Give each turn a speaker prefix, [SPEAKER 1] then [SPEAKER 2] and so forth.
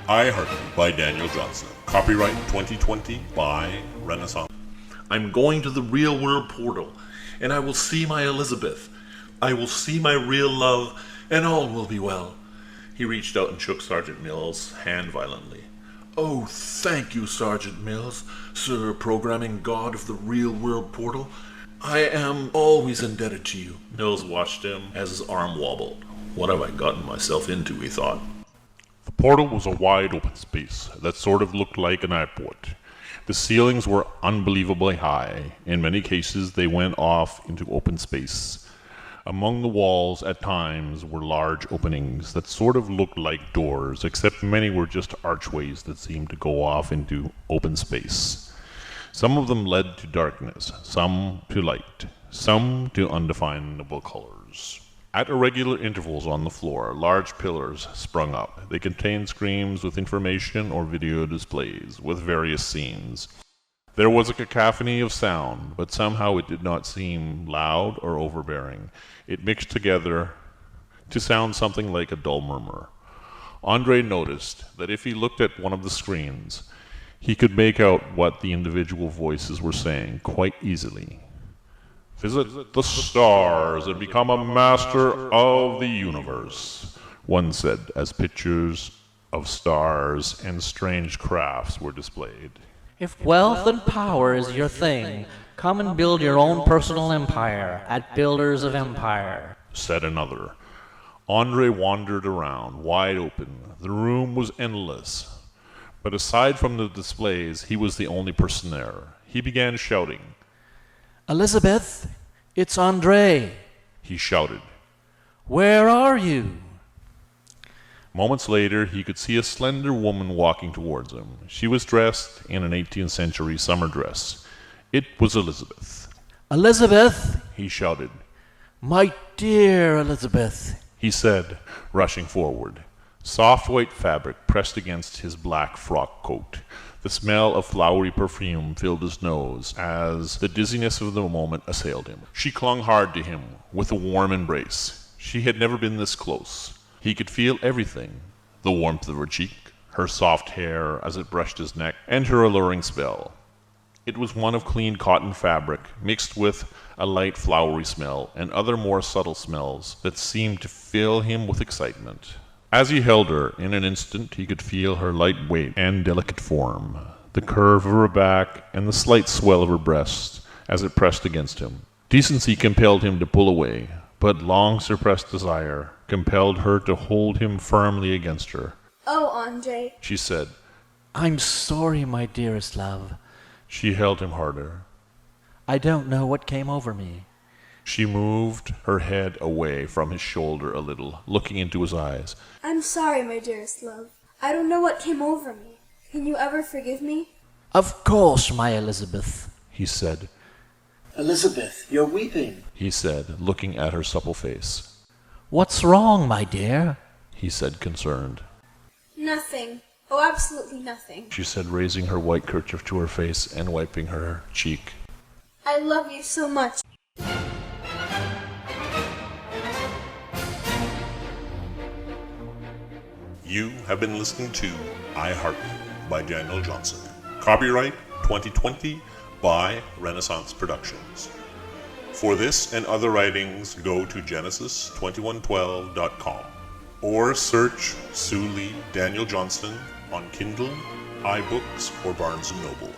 [SPEAKER 1] I Heart by Daniel Johnson. Copyright 2020 by Renaissance.
[SPEAKER 2] I'm going to the real world portal, and I will see my Elizabeth. I will see my real love, and all will be well. He reached out and shook Sergeant Mills' hand violently. Oh, thank you, Sergeant Mills, Sir Programming God of the real world portal. I am always indebted to you. Mills watched him as his arm wobbled. What have I gotten myself into, he thought.
[SPEAKER 1] The portal was a wide open space that sort of looked like an airport. The ceilings were unbelievably high. In many cases, they went off into open space. Among the walls, at times, were large openings that sort of looked like doors, except many were just archways that seemed to go off into open space. Some of them led to darkness, some to light, some to undefinable colors. At irregular intervals on the floor, large pillars sprung up. They contained screens with information or video displays with various scenes. There was a cacophony of sound, but somehow it did not seem loud or overbearing. It mixed together to sound something like a dull murmur. Andre noticed that if he looked at one of the screens, he could make out what the individual voices were saying quite easily. Visit the stars and become a master of the universe, one said as pictures of stars and strange crafts were displayed.
[SPEAKER 3] If wealth and power is your thing, come and build your own personal empire at Builders of Empire,
[SPEAKER 1] said another. Andre wandered around, wide open. The room was endless. But aside from the displays, he was the only person there. He began shouting.
[SPEAKER 3] Elizabeth, it's Andre.
[SPEAKER 1] He shouted.
[SPEAKER 3] Where are you?
[SPEAKER 1] Moments later, he could see a slender woman walking towards him. She was dressed in an 18th century summer dress. It was Elizabeth.
[SPEAKER 3] Elizabeth,
[SPEAKER 1] he shouted.
[SPEAKER 3] My dear Elizabeth,
[SPEAKER 1] he said, rushing forward. Soft white fabric pressed against his black frock coat. The smell of flowery perfume filled his nose as the dizziness of the moment assailed him. She clung hard to him with a warm embrace. She had never been this close. He could feel everything, the warmth of her cheek, her soft hair as it brushed his neck, and her alluring spell. It was one of clean cotton fabric mixed with a light flowery smell and other more subtle smells that seemed to fill him with excitement. As he held her, in an instant he could feel her light weight and delicate form, the curve of her back and the slight swell of her breast as it pressed against him. Decency compelled him to pull away, but long-suppressed desire compelled her to hold him firmly against her.
[SPEAKER 4] Oh, Andre,
[SPEAKER 1] she said.
[SPEAKER 3] I'm sorry, my dearest love.
[SPEAKER 1] She held him harder.
[SPEAKER 3] I don't know what came over me.
[SPEAKER 1] She moved her head away from his shoulder a little, looking into his eyes.
[SPEAKER 4] I'm sorry, my dearest love. I don't know what came over me. Can you ever forgive me?
[SPEAKER 3] Of course, my Elizabeth,
[SPEAKER 1] he said.
[SPEAKER 5] Elizabeth, you're weeping,
[SPEAKER 1] he said, looking at her supple face.
[SPEAKER 3] What's wrong, my dear?
[SPEAKER 1] He said, concerned.
[SPEAKER 4] Nothing. Oh, absolutely nothing.
[SPEAKER 1] She said, raising her white kerchief to her face and wiping her cheek.
[SPEAKER 4] I love you so much.
[SPEAKER 1] You have been listening to I Heart by Daniel Johnson. Copyright 2020 by Renaissance Productions. For this and other writings, go to genesis2112.com or search Sue Lee Daniel Johnson on Kindle, iBooks, or Barnes & Noble.